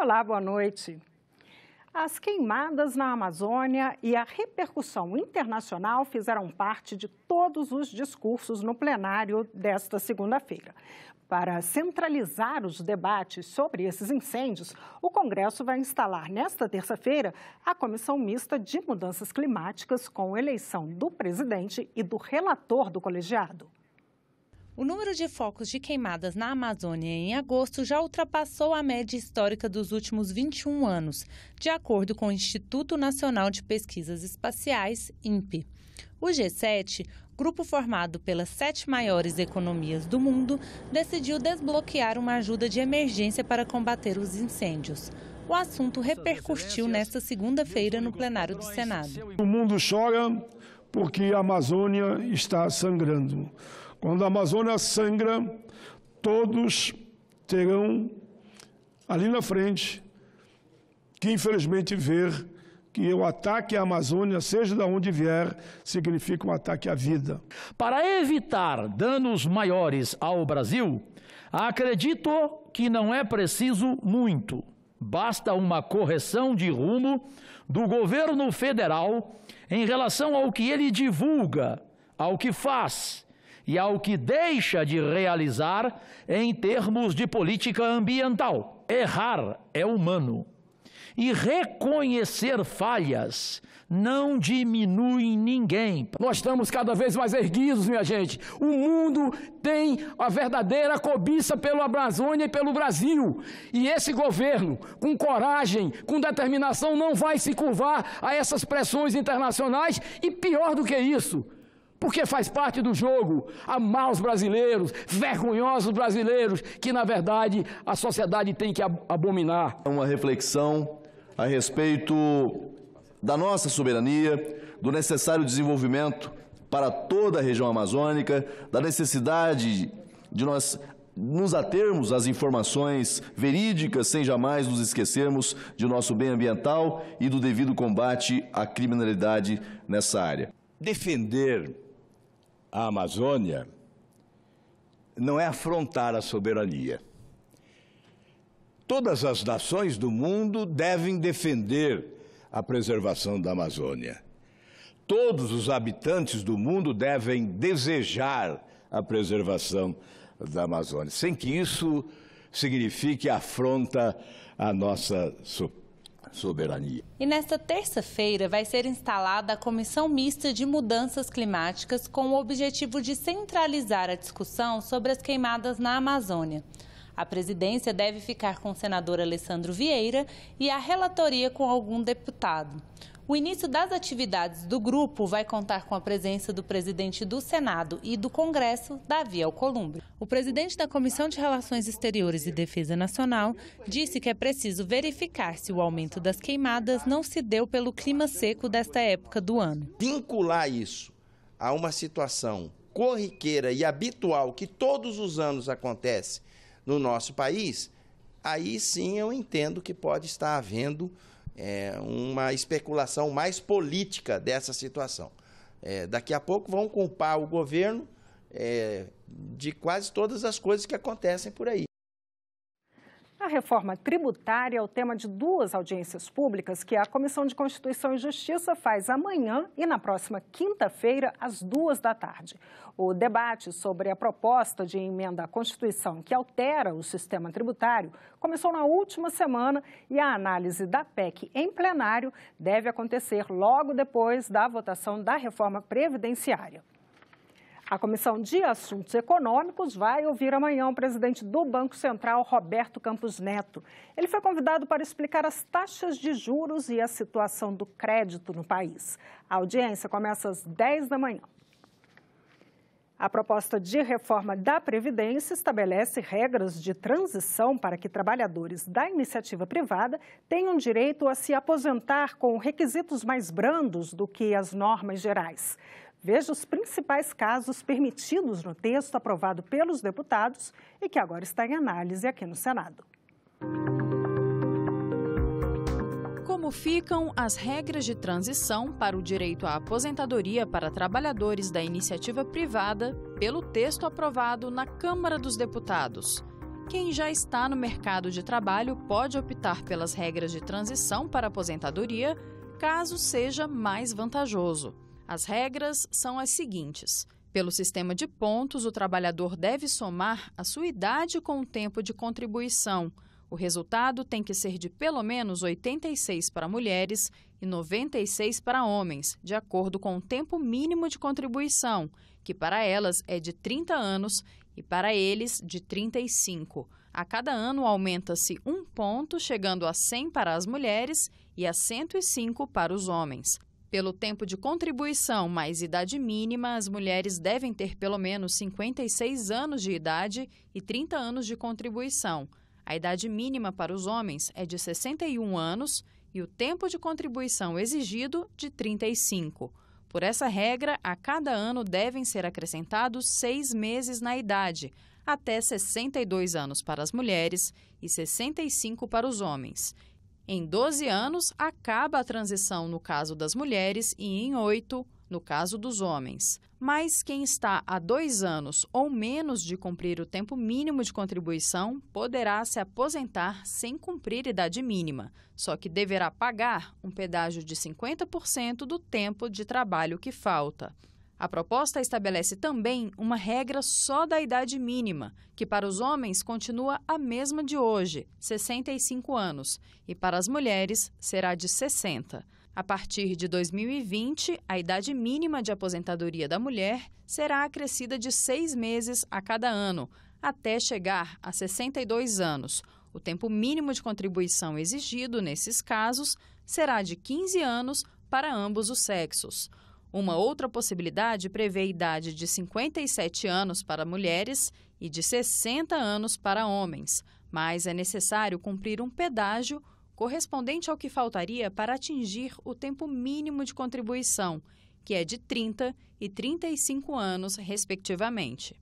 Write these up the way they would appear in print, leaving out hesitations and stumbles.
Olá, boa noite. As queimadas na Amazônia e a repercussão internacional fizeram parte de todos os discursos no plenário desta segunda-feira. Para centralizar os debates sobre esses incêndios, o Congresso vai instalar nesta terça-feira a Comissão Mista de Mudanças Climáticas com eleição do presidente e do relator do colegiado. O número de focos de queimadas na Amazônia em agosto já ultrapassou a média histórica dos últimos 21 anos, de acordo com o Instituto Nacional de Pesquisas Espaciais, INPE. O G7, grupo formado pelas 7 maiores economias do mundo, decidiu desbloquear uma ajuda de emergência para combater os incêndios. O assunto repercutiu nesta segunda-feira no plenário do Senado. O mundo chora porque a Amazônia está sangrando. Quando a Amazônia sangra, todos terão ali na frente que, infelizmente, ver que o ataque à Amazônia, seja de onde vier, significa um ataque à vida. Para evitar danos maiores ao Brasil, acredito que não é preciso muito. Basta uma correção de rumo do governo federal em relação ao que ele divulga, ao que faz e ao que deixa de realizar em termos de política ambiental. Errar é humano e reconhecer falhas não diminui ninguém. Nós estamos cada vez mais erguidos, minha gente. O mundo tem a verdadeira cobiça pela Amazônia e pelo Brasil. E esse governo, com coragem, com determinação, não vai se curvar a essas pressões internacionais e, pior do que isso, porque faz parte do jogo amar os brasileiros, vergonhosos brasileiros, que, na verdade, a sociedade tem que abominar. Uma reflexão a respeito da nossa soberania, do necessário desenvolvimento para toda a região amazônica, da necessidade de nós nos atermos às informações verídicas, sem jamais nos esquecermos de nosso bem ambiental e do devido combate à criminalidade nessa área. Defender a Amazônia não é afrontar a soberania. Todas as nações do mundo devem defender a preservação da Amazônia. Todos os habitantes do mundo devem desejar a preservação da Amazônia, sem que isso signifique afronta à nossa soberania. E nesta terça-feira vai ser instalada a Comissão Mista de Mudanças Climáticas com o objetivo de centralizar a discussão sobre as queimadas na Amazônia. A presidência deve ficar com o senador Alessandro Vieira e a relatoria com algum deputado. O início das atividades do grupo vai contar com a presença do presidente do Senado e do Congresso, Davi Alcolumbre. O presidente da Comissão de Relações Exteriores e Defesa Nacional disse que é preciso verificar se o aumento das queimadas não se deu pelo clima seco desta época do ano. Vincular isso a uma situação corriqueira e habitual que todos os anos acontece no nosso país, aí sim eu entendo que pode estar havendo uma especulação mais política dessa situação. Daqui a pouco vão culpar o governo de quase todas as coisas que acontecem por aí. A reforma tributária é o tema de 2 audiências públicas que a Comissão de Constituição e Justiça faz amanhã e na próxima quinta-feira, às 14h. O debate sobre a proposta de emenda à Constituição que altera o sistema tributário começou na última semana e a análise da PEC em plenário deve acontecer logo depois da votação da reforma previdenciária. A Comissão de Assuntos Econômicos vai ouvir amanhã o presidente do Banco Central, Roberto Campos Neto. Ele foi convidado para explicar as taxas de juros e a situação do crédito no país. A audiência começa às 10h. A proposta de reforma da Previdência estabelece regras de transição para que trabalhadores da iniciativa privada tenham direito a se aposentar com requisitos mais brandos do que as normas gerais. Veja os principais casos permitidos no texto aprovado pelos deputados e que agora está em análise aqui no Senado. Como ficam as regras de transição para o direito à aposentadoria para trabalhadores da iniciativa privada pelo texto aprovado na Câmara dos Deputados? Quem já está no mercado de trabalho pode optar pelas regras de transição para aposentadoria, caso seja mais vantajoso. As regras são as seguintes. Pelo sistema de pontos, o trabalhador deve somar a sua idade com o tempo de contribuição. O resultado tem que ser de pelo menos 86 para mulheres e 96 para homens, de acordo com o tempo mínimo de contribuição, que para elas é de 30 anos e para eles de 35. A cada ano aumenta-se 1 ponto, chegando a 100 para as mulheres e a 105 para os homens. Pelo tempo de contribuição mais idade mínima, as mulheres devem ter pelo menos 56 anos de idade e 30 anos de contribuição. A idade mínima para os homens é de 61 anos e o tempo de contribuição exigido de 35. Por essa regra, a cada ano devem ser acrescentados 6 meses na idade, até 62 anos para as mulheres e 65 para os homens. Em 12 anos, acaba a transição no caso das mulheres e em 8, no caso dos homens. Mas quem está há 2 anos ou menos de cumprir o tempo mínimo de contribuição poderá se aposentar sem cumprir idade mínima, só que deverá pagar um pedágio de 50% do tempo de trabalho que falta. A proposta estabelece também uma regra só da idade mínima, que para os homens continua a mesma de hoje, 65 anos, e para as mulheres será de 60. A partir de 2020, a idade mínima de aposentadoria da mulher será acrescida de 6 meses a cada ano, até chegar a 62 anos. O tempo mínimo de contribuição exigido, nesses casos, será de 15 anos para ambos os sexos. Uma outra possibilidade prevê idade de 57 anos para mulheres e de 60 anos para homens, mas é necessário cumprir um pedágio correspondente ao que faltaria para atingir o tempo mínimo de contribuição, que é de 30 e 35 anos, respectivamente.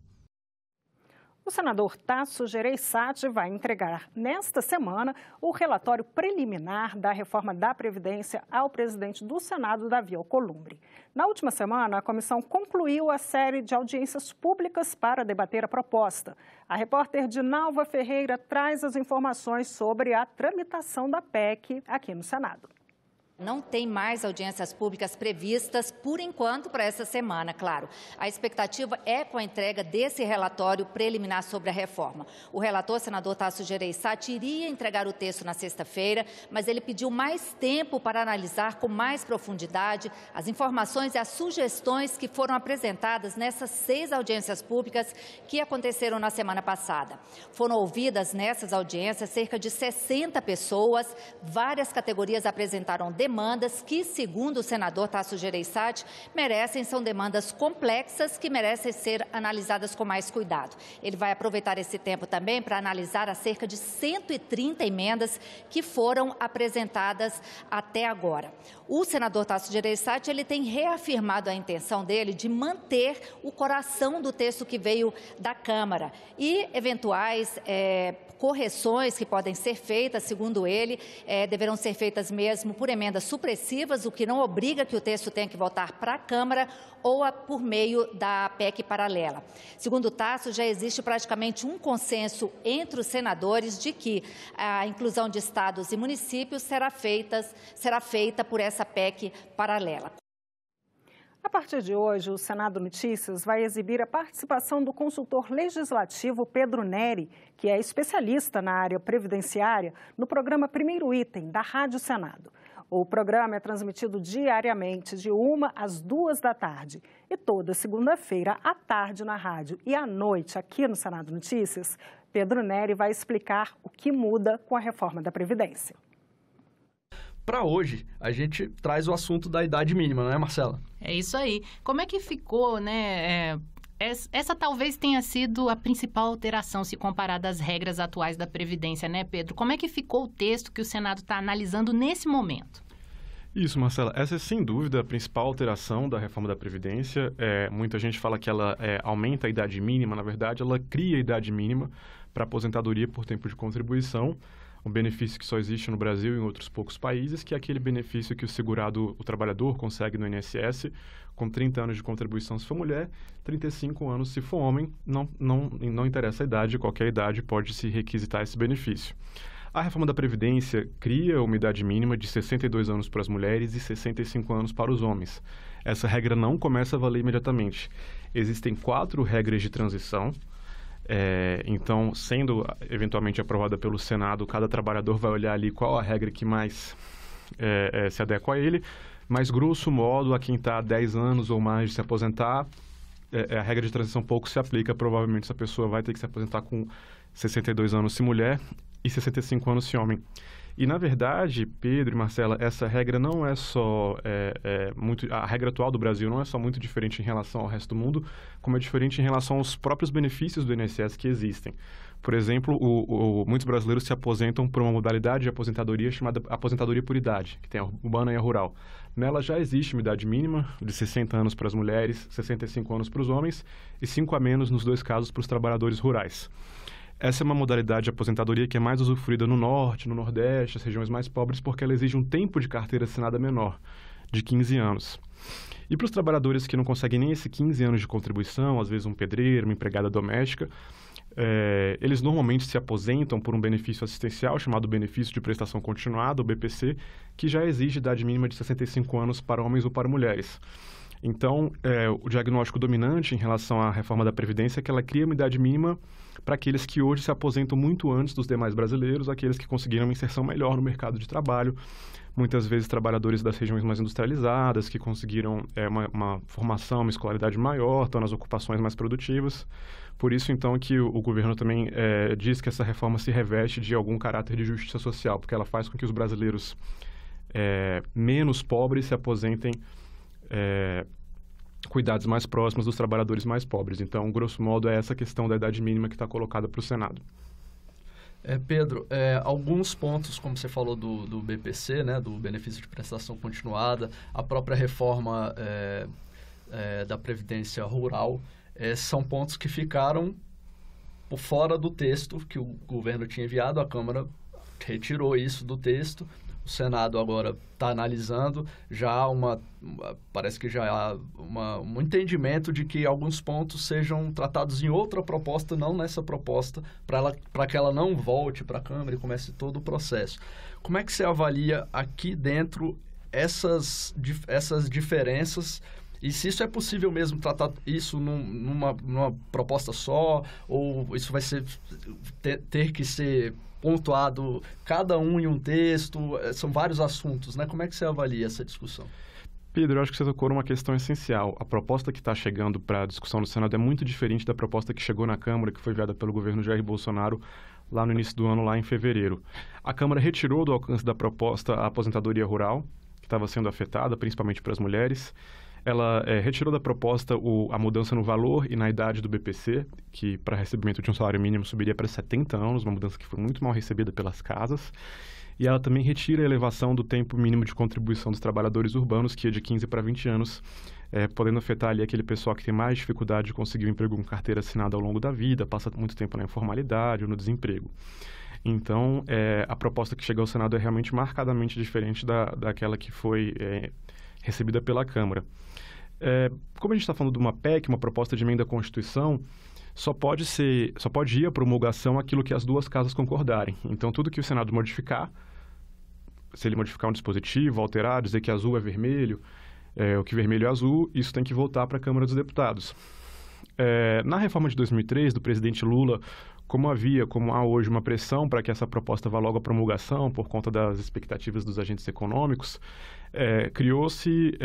O senador Tasso Gereissati vai entregar nesta semana o relatório preliminar da reforma da Previdência ao presidente do Senado, Davi Alcolumbre. Na última semana, a comissão concluiu a série de audiências públicas para debater a proposta. A repórter Dinalva Ferreira traz as informações sobre a tramitação da PEC aqui no Senado. Não tem mais audiências públicas previstas, por enquanto, para essa semana, claro. A expectativa é com a entrega desse relatório preliminar sobre a reforma. O relator, senador Tasso Gereissati, iria entregar o texto na sexta-feira, mas ele pediu mais tempo para analisar com mais profundidade as informações e as sugestões que foram apresentadas nessas 6 audiências públicas que aconteceram na semana passada. Foram ouvidas nessas audiências cerca de 60 pessoas, várias categorias apresentaram demandas que, segundo o senador Tasso Gereissati, são demandas complexas que merecem ser analisadas com mais cuidado. Ele vai aproveitar esse tempo também para analisar as cerca de 130 emendas que foram apresentadas até agora. O senador Tasso Gereissati, ele tem reafirmado a intenção dele de manter o coração do texto que veio da Câmara e eventuais correções que podem ser feitas, segundo ele, deverão ser feitas mesmo por emendas supressivas, o que não obriga que o texto tenha que voltar para a Câmara ou por meio da PEC paralela. Segundo o Tasso, já existe praticamente um consenso entre os senadores de que a inclusão de estados e municípios será feita por essa PEC paralela. A partir de hoje, o Senado Notícias vai exibir a participação do consultor legislativo Pedro Neri, que é especialista na área previdenciária, no programa Primeiro Item, da Rádio Senado. O programa é transmitido diariamente, de 1 às 2 da tarde. E toda segunda-feira, à tarde na rádio e à noite aqui no Senado Notícias, Pedro Neri vai explicar o que muda com a reforma da Previdência. Para hoje, a gente traz o assunto da idade mínima, não é, Marcela? É isso aí. Como é que ficou, né? Essa talvez tenha sido a principal alteração se comparada às regras atuais da Previdência, né, Pedro? Como é que ficou o texto que o Senado está analisando nesse momento? Isso, Marcela. Essa é, sem dúvida, a principal alteração da reforma da Previdência. Muita gente fala que ela aumenta a idade mínima. Na verdade, ela cria a idade mínima para aposentadoria por tempo de contribuição. um benefício que só existe no Brasil e em outros poucos países, que é aquele benefício que o segurado, o trabalhador, consegue no INSS, com 30 anos de contribuição se for mulher, 35 anos se for homem, não interessa a idade, qualquer idade pode se requisitar esse benefício. A reforma da Previdência cria uma idade mínima de 62 anos para as mulheres e 65 anos para os homens. Essa regra não começa a valer imediatamente. Existem 4 regras de transição. Então, sendo eventualmente aprovada pelo Senado, cada trabalhador vai olhar ali qual a regra que mais se adequa a ele, mas, grosso modo, a quem está há 10 anos ou mais de se aposentar, a regra de transição pouco se aplica. Provavelmente essa pessoa vai ter que se aposentar com 62 anos se mulher e 65 anos se homem. E, na verdade, Pedro e Marcela, essa regra não é só a regra atual do Brasil não é só muito diferente em relação ao resto do mundo, como é diferente em relação aos próprios benefícios do INSS que existem. Por exemplo, muitos brasileiros se aposentam por uma modalidade de aposentadoria chamada aposentadoria por idade, que tem a urbana e a rural. Nela já existe uma idade mínima de 60 anos para as mulheres, 65 anos para os homens e 5 a menos nos 2 casos para os trabalhadores rurais. Essa é uma modalidade de aposentadoria que é mais usufruída no Norte, no Nordeste, as regiões mais pobres, porque ela exige um tempo de carteira assinada menor, de 15 anos. E para os trabalhadores que não conseguem nem esses 15 anos de contribuição, às vezes um pedreiro, uma empregada doméstica, eles normalmente se aposentam por um benefício assistencial chamado benefício de prestação continuada, o BPC, que já exige idade mínima de 65 anos para homens ou para mulheres. Então, o diagnóstico dominante em relação à reforma da Previdência é que ela cria uma idade mínima para aqueles que hoje se aposentam muito antes dos demais brasileiros, aqueles que conseguiram uma inserção melhor no mercado de trabalho, muitas vezes trabalhadores das regiões mais industrializadas, que conseguiram uma formação, uma escolaridade maior, estão nas ocupações mais produtivas. Por isso, então, que o governo também diz que essa reforma se reveste de algum caráter de justiça social, porque ela faz com que os brasileiros menos pobres se aposentem com idades mais próximas dos trabalhadores mais pobres. Então, grosso modo, é essa questão da idade mínima que está colocada para o Senado. Pedro, alguns pontos, como você falou do BPC, né, do benefício de prestação continuada, a própria reforma da Previdência Rural, são pontos que ficaram por fora do texto que o governo tinha enviado, a Câmara retirou isso do texto. O Senado agora está analisando, parece que já há um entendimento de que alguns pontos sejam tratados em outra proposta, não nessa proposta, para que ela não volte para a Câmara e comece todo o processo. Como é que você avalia aqui dentro essas diferenças e se isso é possível mesmo tratar isso numa proposta só, ou isso vai ter que ser pontuado cada um em um texto? São vários assuntos, né? Como é que você avalia essa discussão? Pedro, eu acho que você tocou numa questão essencial. A proposta que está chegando para a discussão no Senado é muito diferente da proposta que chegou na Câmara, que foi enviada pelo governo Jair Bolsonaro lá no início do ano, lá em fevereiro. A Câmara retirou do alcance da proposta a aposentadoria rural, que estava sendo afetada, principalmente para as mulheres. Ela retirou da proposta a mudança no valor e na idade do BPC, que para recebimento de um salário mínimo subiria para 70 anos, uma mudança que foi muito mal recebida pelas casas. E ela também retira a elevação do tempo mínimo de contribuição dos trabalhadores urbanos, que é de 15 para 20 anos, podendo afetar ali aquele pessoal que tem mais dificuldade de conseguir um emprego com carteira assinada ao longo da vida, passa muito tempo na informalidade ou no desemprego. Então, a proposta que chegou ao Senado é realmente marcadamente diferente daquela que foi recebida pela Câmara. Como a gente está falando de uma PEC, uma proposta de emenda à Constituição, só pode ir à promulgação aquilo que as duas casas concordarem. Então, tudo que o Senado modificar, se ele modificar um dispositivo, alterar, dizer que azul é vermelho, ou que vermelho é azul, isso tem que voltar para a Câmara dos Deputados. Na reforma de 2003, do presidente Lula, como há hoje uma pressão para que essa proposta vá logo à promulgação por conta das expectativas dos agentes econômicos, criou-se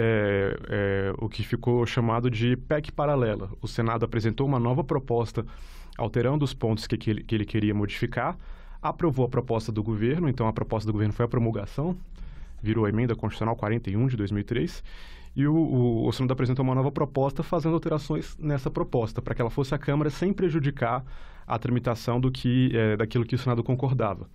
o que ficou chamado de PEC paralela. O Senado apresentou uma nova proposta alterando os pontos que ele queria modificar, aprovou a proposta do governo, então a proposta do governo foi a promulgação, virou a emenda constitucional 41 de 2003, e o Senado apresentou uma nova proposta fazendo alterações nessa proposta, para que ela fosse à Câmara sem prejudicar a tramitação daquilo que o Senado concordava.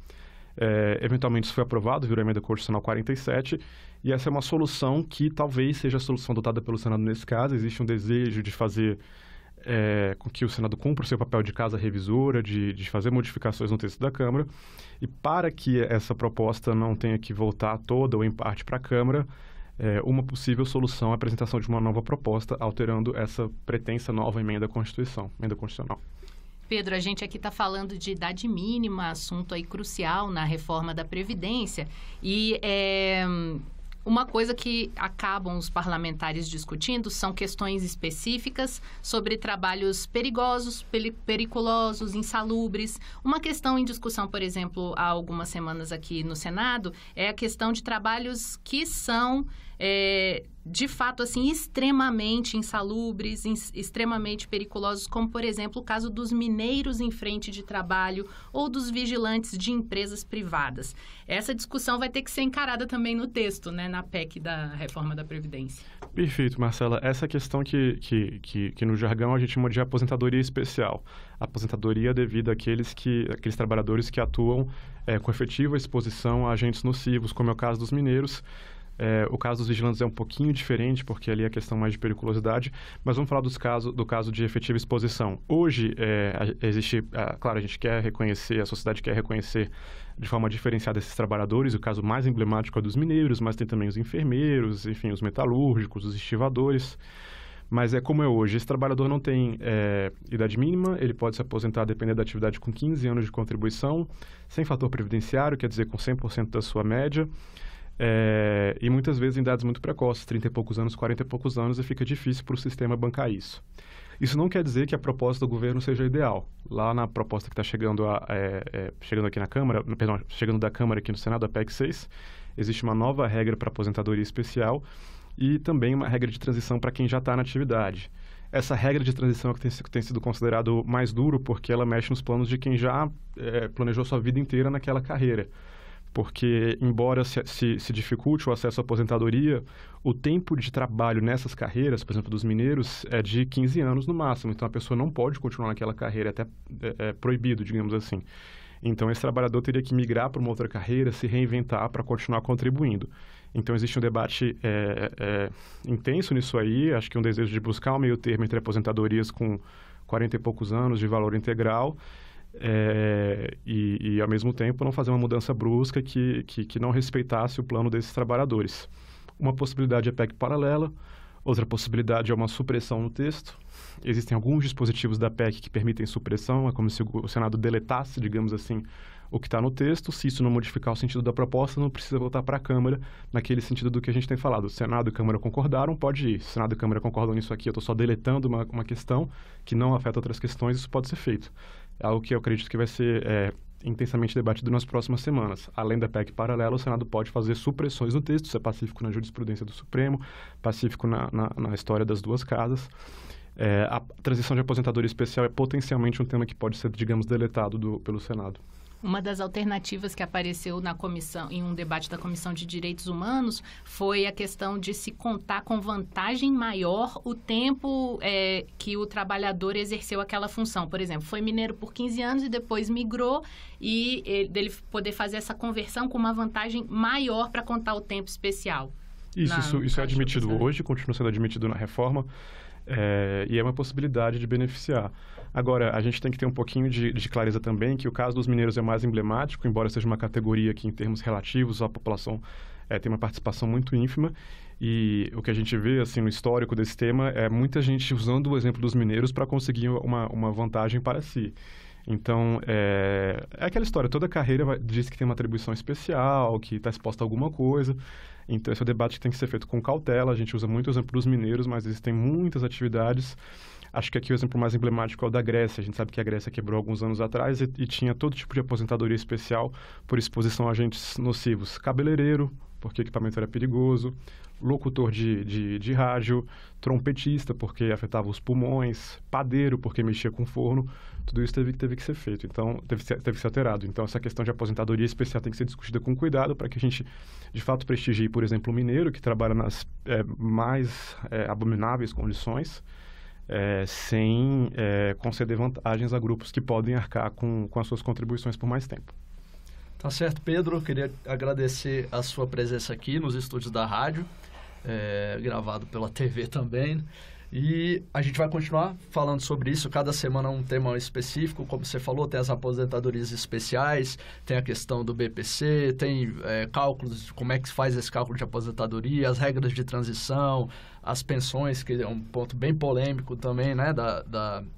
Eventualmente isso foi aprovado, virou a emenda constitucional 47, e essa é uma solução que talvez seja a solução adotada pelo Senado nesse caso. Existe um desejo de fazer com que o Senado cumpra o seu papel de casa revisora, de fazer modificações no texto da Câmara. E para que essa proposta não tenha que voltar toda ou em parte para a Câmara, uma possível solução é a apresentação de uma nova proposta, alterando essa pretensa nova emenda constitucional. Pedro, a gente aqui está falando de idade mínima, assunto aí crucial na reforma da Previdência, e uma coisa que acabam os parlamentares discutindo são questões específicas sobre trabalhos perigosos, periculosos, insalubres. Uma questão em discussão, por exemplo, há algumas semanas aqui no Senado, é a questão de trabalhos que são, de fato, assim, extremamente insalubres, extremamente periculosos, como, por exemplo, o caso dos mineiros em frente de trabalho ou dos vigilantes de empresas privadas. Essa discussão vai ter que ser encarada também no texto, né, na PEC da reforma da Previdência. Perfeito, Marcela. Essa questão que no jargão a gente chama de aposentadoria especial. Aposentadoria devida àqueles trabalhadores que atuam com efetiva exposição a agentes nocivos, como é o caso dos mineiros. O caso dos vigilantes é um pouquinho diferente, porque ali é a questão mais de periculosidade, mas vamos falar do caso de efetiva exposição. Hoje, existe, claro, a gente quer reconhecer, a sociedade quer reconhecer de forma diferenciada esses trabalhadores, o caso mais emblemático é dos mineiros, mas tem também os enfermeiros, enfim, os metalúrgicos, os estivadores. Mas como é hoje, esse trabalhador não tem idade mínima, ele pode se aposentar dependendo da atividade com 15 anos de contribuição, sem fator previdenciário, quer dizer, com 100% da sua média. E muitas vezes em idades muito precoces, 30 e poucos anos, 40 e poucos anos, e fica difícil para o sistema bancar isso. Isso não quer dizer que a proposta do governo seja ideal. Lá na proposta que está chegando aqui na Câmara, chegando da Câmara aqui no Senado, a PEC 6, existe uma nova regra para aposentadoria especial e também uma regra de transição para quem já está na atividade. Essa regra de transição é que tem sido considerado mais duro porque ela mexe nos planos de quem já planejou sua vida inteira naquela carreira. Porque, embora se dificulte o acesso à aposentadoria, o tempo de trabalho nessas carreiras, por exemplo, dos mineiros, é de 15 anos no máximo. Então, a pessoa não pode continuar naquela carreira, até proibido, digamos assim. Então, esse trabalhador teria que migrar para uma outra carreira, se reinventar para continuar contribuindo. Então, existe um debate intenso nisso aí. Acho que um desejo de buscar um meio termo entre aposentadorias com 40 e poucos anos de valor integral e, ao mesmo tempo, não fazer uma mudança brusca que não respeitasse o plano desses trabalhadores. Uma possibilidade é PEC paralela, outra possibilidade é uma supressão no texto. Existem alguns dispositivos da PEC que permitem supressão, é como se o Senado deletasse, digamos assim, o que está no texto. Se isso não modificar o sentido da proposta, não precisa voltar para a Câmara, naquele sentido do que a gente tem falado. O Senado e a Câmara concordaram, pode ir. Se o Senado e a Câmara concordam nisso aqui, eu estou só deletando uma questão que não afeta outras questões, isso pode ser feito. É algo que eu acredito que vai ser intensamente debatido nas próximas semanas. Além da PEC paralela, o Senado pode fazer supressões no texto, isso é pacífico na jurisprudência do Supremo, pacífico na história das duas casas. A transição de aposentadoria especial é potencialmente um tema que pode ser, digamos, deletado pelo Senado. Uma das alternativas que apareceu na comissão, em um debate da Comissão de Direitos Humanos, foi a questão de se contar com vantagem maior o tempo que o trabalhador exerceu aquela função. Por exemplo, foi mineiro por 15 anos e depois migrou, e dele poder fazer essa conversão com uma vantagem maior para contar o tempo especial. Isso é admitido hoje, continua sendo admitido na reforma. E é uma possibilidade de beneficiar. Agora, a gente tem que ter um pouquinho de clareza também que o caso dos mineiros é mais emblemático, embora seja uma categoria que, em termos relativos, a população tem uma participação muito ínfima. E o que a gente vê assim, no histórico desse tema é muita gente usando o exemplo dos mineiros para conseguir uma vantagem para si. Então, é aquela história, toda carreira diz que tem uma atribuição especial, que está exposta a alguma coisa. Então, esse é um debate que tem que ser feito com cautela. A gente usa muito o exemplo dos mineiros, mas existem muitas atividades. Acho que aqui o exemplo mais emblemático é o da Grécia. A gente sabe que a Grécia quebrou alguns anos atrás e tinha todo tipo de aposentadoria especial por exposição a agentes nocivos. Cabeleireiro, porque o equipamento era perigoso, locutor de rádio, trompetista, porque afetava os pulmões, padeiro, porque mexia com forno. Tudo isso teve que ser feito, então teve que ser alterado. Então, essa questão de aposentadoria especial tem que ser discutida com cuidado para que a gente, de fato, prestigie, por exemplo, o mineiro, que trabalha nas mais abomináveis condições, sem conceder vantagens a grupos que podem arcar com as suas contribuições por mais tempo. Tá certo, Pedro. Queria agradecer a sua presença aqui nos estúdios da rádio, gravado pela TV também. E a gente vai continuar falando sobre isso, cada semana um tema específico, como você falou, tem as aposentadorias especiais, tem a questão do BPC, tem cálculos de como é que se faz esse cálculo de aposentadoria, as regras de transição, as pensões, que é um ponto bem polêmico também, né,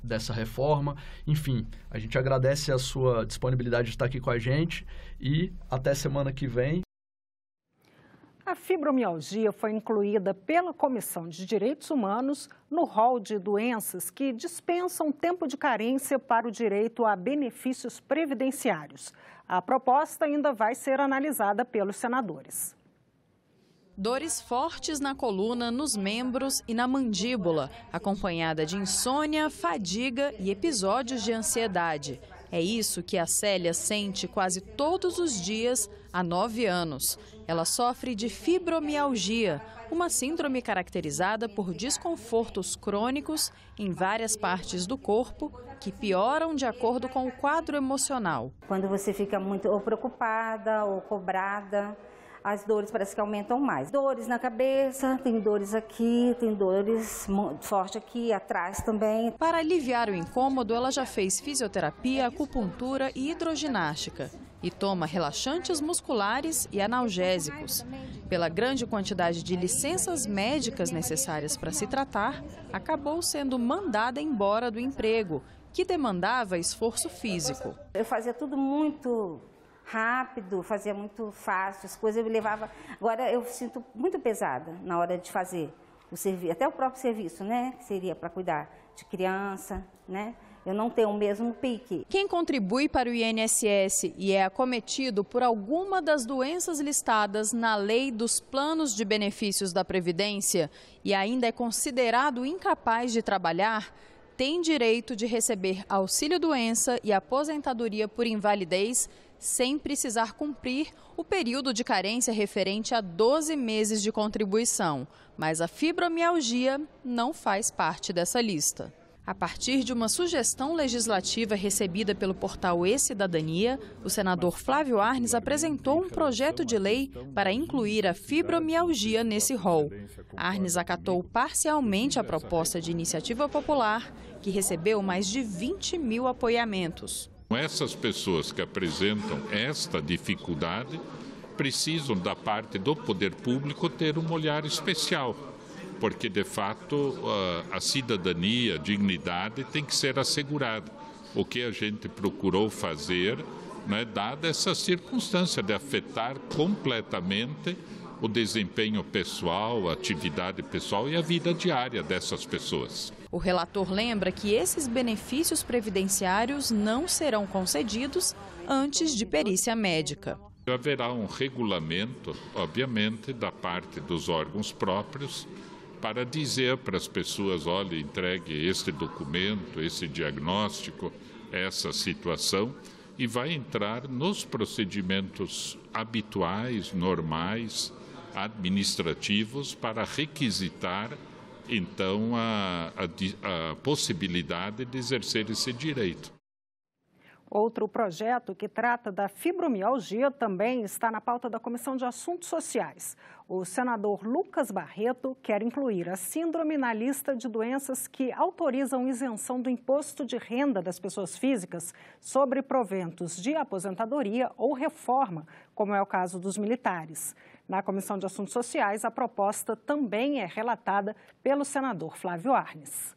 dessa reforma. Enfim, a gente agradece a sua disponibilidade de estar aqui com a gente e até semana que vem. A fibromialgia foi incluída pela Comissão de Direitos Humanos no rol de doenças que dispensam tempo de carência para o direito a benefícios previdenciários. A proposta ainda vai ser analisada pelos senadores. Dores fortes na coluna, nos membros e na mandíbula, acompanhada de insônia, fadiga e episódios de ansiedade. É isso que a Célia sente quase todos os dias há 9 anos. Ela sofre de fibromialgia, uma síndrome caracterizada por desconfortos crônicos em várias partes do corpo que pioram de acordo com o quadro emocional. Quando você fica muito ou preocupada ou cobrada, as dores parece que aumentam mais. Dores na cabeça, tem dores aqui, tem dores forte aqui, atrás também. Para aliviar o incômodo, ela já fez fisioterapia, acupuntura e hidroginástica. E toma relaxantes musculares e analgésicos. Pela grande quantidade de licenças médicas necessárias para se tratar, acabou sendo mandada embora do emprego, que demandava esforço físico. Eu fazia tudo muito rápido, fazia muito fácil, as coisas eu me levava. Agora eu sinto muito pesada na hora de fazer o serviço, até o próprio serviço, né? Que seria para cuidar de criança, né? Eu não tenho o mesmo pique. Quem contribui para o INSS e é acometido por alguma das doenças listadas na Lei dos Planos de Benefícios da Previdência e ainda é considerado incapaz de trabalhar, tem direito de receber auxílio-doença e aposentadoria por invalidez sem precisar cumprir o período de carência referente a 12 meses de contribuição. Mas a fibromialgia não faz parte dessa lista. A partir de uma sugestão legislativa recebida pelo portal E-Cidadania, o senador Flávio Arnes apresentou um projeto de lei para incluir a fibromialgia nesse rol. Arnes acatou parcialmente a proposta de iniciativa popular, que recebeu mais de 20 mil apoiamentos. Essas pessoas que apresentam esta dificuldade precisam, da parte do poder público, ter um olhar especial. Porque, de fato, a cidadania, a dignidade tem que ser assegurada. O que a gente procurou fazer, né, dada essa circunstância de afetar completamente o desempenho pessoal, a atividade pessoal e a vida diária dessas pessoas. O relator lembra que esses benefícios previdenciários não serão concedidos antes de perícia médica. Haverá um regulamento, obviamente, da parte dos órgãos próprios, para dizer para as pessoas, olha, entregue este documento, esse diagnóstico, essa situação, e vai entrar nos procedimentos habituais, normais, administrativos, para requisitar, então, a possibilidade de exercer esse direito. Outro projeto que trata da fibromialgia também está na pauta da Comissão de Assuntos Sociais. O senador Lucas Barreto quer incluir a síndrome na lista de doenças que autorizam isenção do imposto de renda das pessoas físicas sobre proventos de aposentadoria ou reforma, como é o caso dos militares. Na Comissão de Assuntos Sociais, a proposta também é relatada pelo senador Flávio Arnes.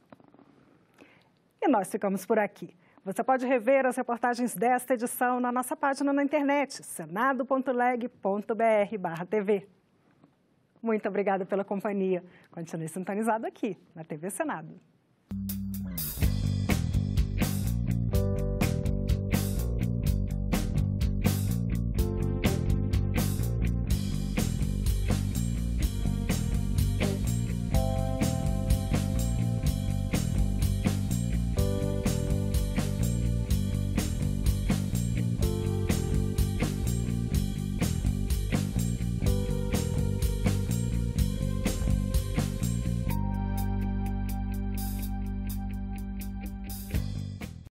E nós ficamos por aqui. Você pode rever as reportagens desta edição na nossa página na internet, senado.leg.br/tv. Muito obrigada pela companhia. Continue sintonizado aqui na TV Senado.